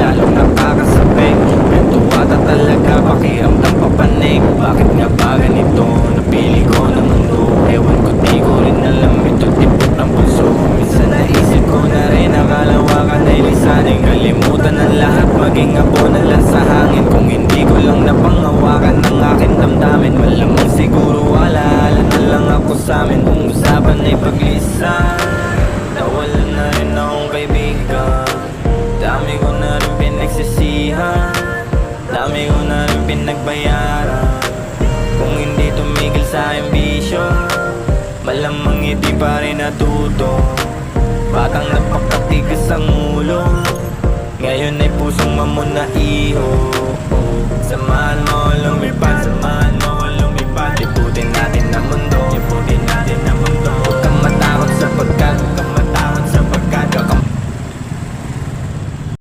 lalong nakakasabik. Ganto ata talaga pakiramdam papanik. Bakit nga ba ganito? Napili ko na mundo. Ewan ko, di ko rin alam, ito tibok ng puso. Minsan naisip ko na rin, akalawa ka na ilisanin. Kalimutan ang lahat, maging abo na lang sa hangin. Kung hindi ko lang napanghawakan ng aking damdamin, malamang siguro alaala na lang ako sa'min. Kung usapan ay paglisan, nawalan na rin akong kaibigan. Dami ko na rin pinagsisihan, dami ko na rin pinagbayaran. Kung hindi tumigil sa ambisyo, malamang hindi pa rin natuto. Batang napakatigas ang ulo, ngayon ay pusong mamuna iho.